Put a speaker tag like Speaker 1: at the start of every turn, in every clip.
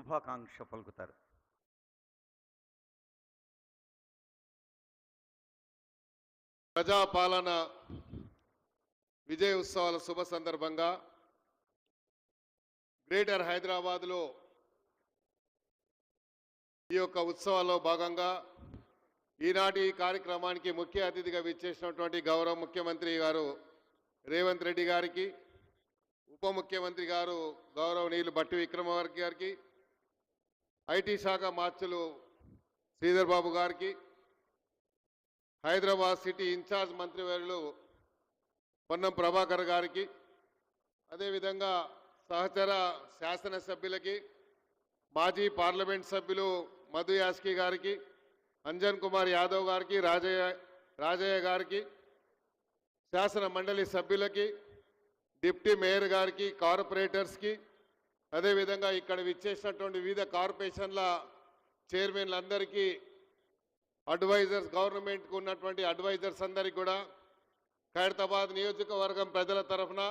Speaker 1: శుభాకాంక్ష పలుకుతారు.
Speaker 2: ప్రజాపాలన విజయ ఉత్సవాల శుభ సందర్భంగా గ్రేటర్ హైదరాబాద్లో ఈ యొక్క ఉత్సవాల్లో భాగంగా ఈనాటి కార్యక్రమానికి ముఖ్య అతిథిగా విచ్చేసినటువంటి గౌరవ ముఖ్యమంత్రి గారు రేవంత్ రెడ్డి గారికి, ఉప ముఖ్యమంత్రి గారు గౌరవనీయులు బట్టి విక్రమార్క గారికి, ఐటీ శాఖ మార్చులు శ్రీధర్ బాబు గారికి, హైదరాబాద్ సిటీ ఇన్ఛార్జ్ మంత్రివర్యులు పొన్నం ప్రభాకర్ గారికి, అదేవిధంగా సహచర శాసనసభ్యులకి, మాజీ పార్లమెంట్ సభ్యులు మధు యాస్కి గారికి, అంజన్ కుమార్ యాదవ్ గారికి, రాజయ్య గారికి, శాసన మండలి సభ్యులకి, డిప్టీ మేయర్ గారికి, కార్పొరేటర్స్కి, అదేవిధంగా ఇక్కడ విచ్చేసినటువంటి వివిధ కార్పొరేషన్ల చైర్మన్లందరికీ, అడ్వైజర్స్, గవర్నమెంట్కు ఉన్నటువంటి అడ్వైజర్స్ అందరికీ కూడా ఖైరతాబాద్ నియోజకవర్గం ప్రజల తరఫున,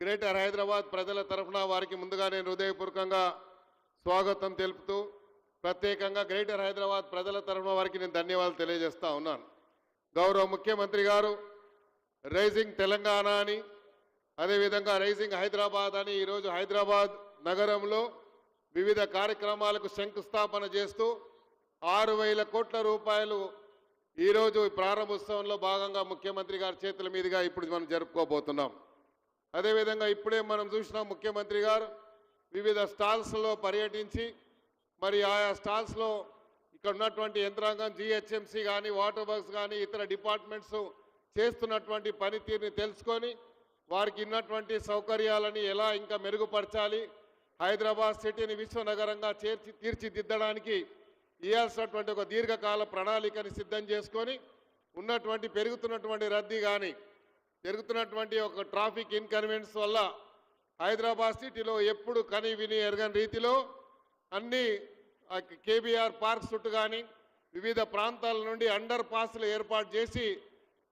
Speaker 2: గ్రేటర్ హైదరాబాద్ ప్రజల తరఫున వారికి ముందుగా నేను హృదయపూర్వకంగా స్వాగతం తెలుపుతూ, ప్రత్యేకంగా గ్రేటర్ హైదరాబాద్ ప్రజల తరఫున వారికి నేను ధన్యవాదాలు తెలియజేస్తా ఉన్నాను. గౌరవ ముఖ్యమంత్రి గారు రైజింగ్ తెలంగాణ అని, అదేవిధంగా రైజింగ్ హైదరాబాద్ అని ఈరోజు హైదరాబాద్ నగరంలో వివిధ కార్యక్రమాలకు శంకుస్థాపన చేస్తూ 6,000 కోట్ల రూపాయలు ఈరోజు ప్రారంభోత్సవంలో భాగంగా ముఖ్యమంత్రి గారి చేతుల మీదుగా ఇప్పుడు మనం జరుపుకోబోతున్నాం. అదేవిధంగా ఇప్పుడే మనం చూసినాం ముఖ్యమంత్రి గారు వివిధ స్టాల్స్లో పర్యటించి, మరి ఆయా స్టాల్స్లో ఇక్కడ ఉన్నటువంటి యంత్రాంగం, జిహెచ్ఎంసీ కానీ, వాటర్ వర్క్స్ కానీ, ఇతర డిపార్ట్మెంట్స్ చేస్తున్నటువంటి పనితీరుని తెలుసుకొని వారికి ఉన్నటువంటి సౌకర్యాలని ఎలా ఇంకా మెరుగుపరచాలి, హైదరాబాద్ సిటీని విశ్వనగరంగా తీర్చిదిద్దడానికి ఇవ్వాల్సినటువంటి ఒక దీర్ఘకాల ప్రణాళికని సిద్ధం చేసుకొని ఉన్నటువంటి పెరుగుతున్నటువంటి రద్దీ కానీ, పెరుగుతున్నటువంటి ఒక ట్రాఫిక్ ఇన్కన్వీనియన్స్ వల్ల హైదరాబాద్ సిటీలో ఎప్పుడు కని విని ఎరగని రీతిలో అన్ని కేబీఆర్ పార్క్ చుట్టూ కానీ వివిధ ప్రాంతాల నుండి అండర్ పాస్లు ఏర్పాటు చేసి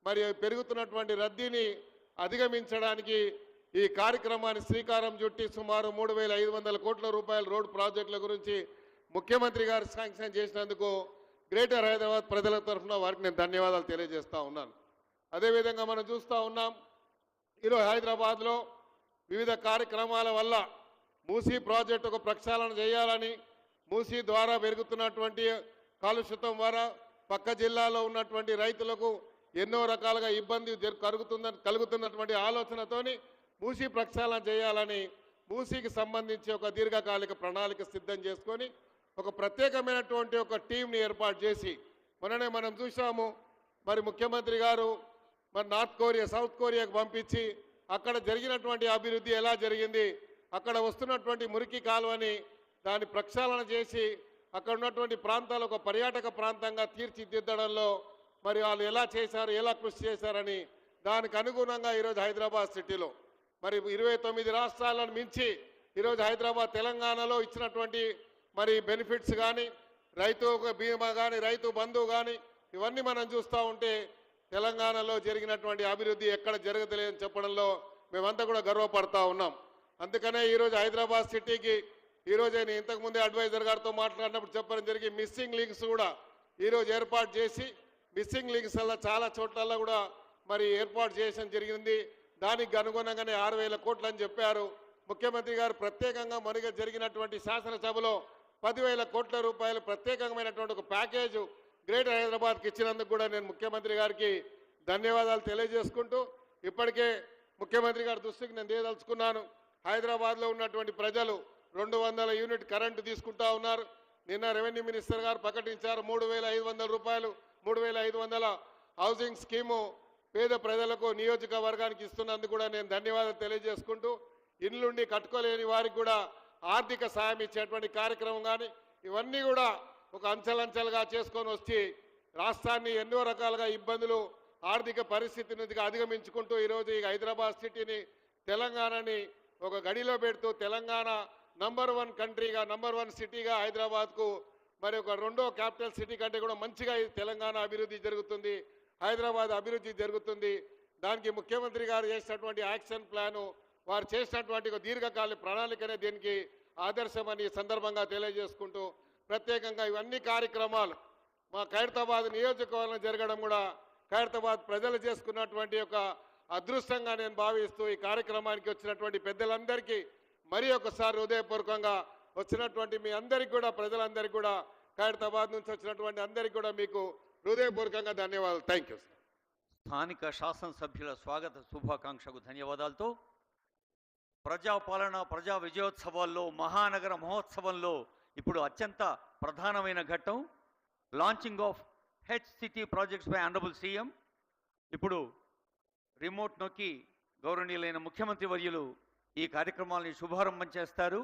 Speaker 2: మరి పెరుగుతున్నటువంటి రద్దీని అధిగమించడానికి ఈ కార్యక్రమాన్ని శ్రీకారం చుట్టి సుమారు 3,500 కోట్ల రూపాయల రోడ్డు ప్రాజెక్టుల గురించి ముఖ్యమంత్రి గారు శాంక్షన్ చేసినందుకు గ్రేటర్ హైదరాబాద్ ప్రజల తరఫున వారికి నేను ధన్యవాదాలు తెలియజేస్తూ ఉన్నాను. అదేవిధంగా మనం చూస్తూ ఉన్నాం, ఈరోజు హైదరాబాద్లో వివిధ కార్యక్రమాల వల్ల మూసీ ప్రాజెక్టు ఒక ప్రక్షాళన చేయాలని, మూసీ ద్వారా పెరుగుతున్నటువంటి కాలుష్యం ద్వారా పక్క జిల్లాలో ఉన్నటువంటి రైతులకు ఎన్నో రకాలుగా ఇబ్బంది కలుగుతున్నటువంటి ఆలోచనతోని మూసీ ప్రక్షాళన చేయాలని, మూసీకి సంబంధించి ఒక దీర్ఘకాలిక ప్రణాళిక సిద్ధం చేసుకొని ఒక ప్రత్యేకమైనటువంటి ఒక టీంని ఏర్పాటు చేసి, మొన్ననే మనం చూసాము మరి ముఖ్యమంత్రి గారు మరి సౌత్ కొరియాకు పంపించి అక్కడ జరిగినటువంటి అభివృద్ధి ఎలా జరిగింది, అక్కడ వస్తున్నటువంటి మురికి కాలువని దాన్ని ప్రక్షాళన చేసి అక్కడ ఉన్నటువంటి ప్రాంతాలు ఒక పర్యాటక ప్రాంతంగా తీర్చిదిద్దడంలో మరి వాళ్ళు ఎలా చేశారు, ఎలా కృషి చేశారని దానికి అనుగుణంగా ఈరోజు హైదరాబాద్ సిటీలో మరి 29 రాష్ట్రాలను మించి ఈరోజు హైదరాబాద్ తెలంగాణలో ఇచ్చినటువంటి మరి బెనిఫిట్స్ కానీ, రైతు బీమా కానీ, రైతు బంధువు కానీ, ఇవన్నీ మనం చూస్తూ ఉంటే తెలంగాణలో జరిగినటువంటి అభివృద్ధి ఎక్కడ జరగలేదని చెప్పడంలో మేమంతా కూడా గర్వపడతా ఉన్నాం. అందుకనే ఈరోజు హైదరాబాద్ సిటీకి ఈరోజు నేను ఇంతకుముందే అడ్వైజర్ గారితో మాట్లాడినప్పుడు చెప్పడం జరిగి మిస్సింగ్ లింక్స్ కూడా ఈరోజు ఏర్పాటు చేసి, మిస్సింగ్ లింక్స్ వల్ల చాలా చోట్ల కూడా మరి ఏర్పాటు చేయడం జరిగింది. దానికి అనుగుణంగానే 6,000 కోట్లు అని చెప్పారు ముఖ్యమంత్రి గారు. ప్రత్యేకంగా మనకి జరిగినటువంటి శాసనసభలో 10,000 కోట్ల రూపాయలు ప్రత్యేకమైనటువంటి ఒక ప్యాకేజ్ గ్రేటర్ హైదరాబాద్కి ఇచ్చినందుకు కూడా నేను ముఖ్యమంత్రి గారికి ధన్యవాదాలు తెలియజేసుకుంటూ, ఇప్పటికే ముఖ్యమంత్రి గారి దృష్టికి నేను తేదలుచుకున్నాను, హైదరాబాద్లో ఉన్నటువంటి ప్రజలు 200 యూనిట్ కరెంటు తీసుకుంటా ఉన్నారు. నిన్న రెవెన్యూ మినిస్టర్ గారు ప్రకటించారు 3,500 రూపాయలు, 3,500 హౌసింగ్ స్కీము పేద ప్రజలకు నియోజకవర్గానికి ఇస్తున్నందుకు కూడా నేను ధన్యవాదాలు తెలియజేసుకుంటూ, ఇల్లుండి కట్టుకోలేని వారికి కూడా ఆర్థిక సాయం ఇచ్చేటువంటి కార్యక్రమం కానీ ఇవన్నీ కూడా ఒక అంచెలంచెలుగా చేసుకొని వచ్చి రాష్ట్రాన్ని ఎన్నో రకాలుగా ఇబ్బందులు, ఆర్థిక పరిస్థితి నుంచి అధిగమించుకుంటూ ఈరోజు ఈ హైదరాబాద్ సిటీని, తెలంగాణని ఒక గడిలో పెడుతూ తెలంగాణ నంబర్ 1 కంట్రీగా, నంబర్ 1 సిటీగా హైదరాబాద్కు మరి ఒక రెండో క్యాపిటల్ సిటీ కంటే కూడా మంచిగా ఈ తెలంగాణ అభివృద్ధి జరుగుతుంది, హైదరాబాద్ అభివృద్ధి జరుగుతుంది. దానికి ముఖ్యమంత్రి గారు చేసినటువంటి యాక్షన్ ప్లాను, వారు చేసినటువంటి ఒక దీర్ఘకాలిక ప్రణాళికనే దీనికి ఆదర్శమని ఈ సందర్భంగా తెలియజేసుకుంటూ ప్రత్యేకంగా ఇవన్నీ కార్యక్రమాలు మా ఖైరతాబాద్ నియోజకవర్గంలో జరగడం కూడా ఖైరతాబాద్ ప్రజలు చేసుకున్నటువంటి ఒక అదృష్టంగా నేను భావిస్తూ ఈ కార్యక్రమానికి వచ్చినటువంటి పెద్దలందరికీ మరి ఒకసారి హృదయపూర్వకంగా వచ్చినటువంటి మీ అందరికీ కూడా ప్రజలందరికీ కూడా ఖైరతాబాద్ నుంచి వచ్చినటువంటి అందరికీ కూడా మీకు హృదయపూర్వకంగా ధన్యవాదాలు. Thank you.
Speaker 1: స్థానిక శాసనసభ్యుల స్వాగత శుభాకాంక్షకు ధన్యవాదాలతో ప్రజాపాలన ప్రజా విజయోత్సవాల్లో మహానగర మహోత్సవంలో ఇప్పుడు అత్యంత ప్రధానమైన ఘట్టం launching of HCT projects by honourable CM. ఇప్పుడు రిమోట్ నొక్కి గౌరవనీయులైన ముఖ్యమంత్రి వర్యులు ఈ కార్యక్రమాన్ని శుభారంభం చేస్తారు.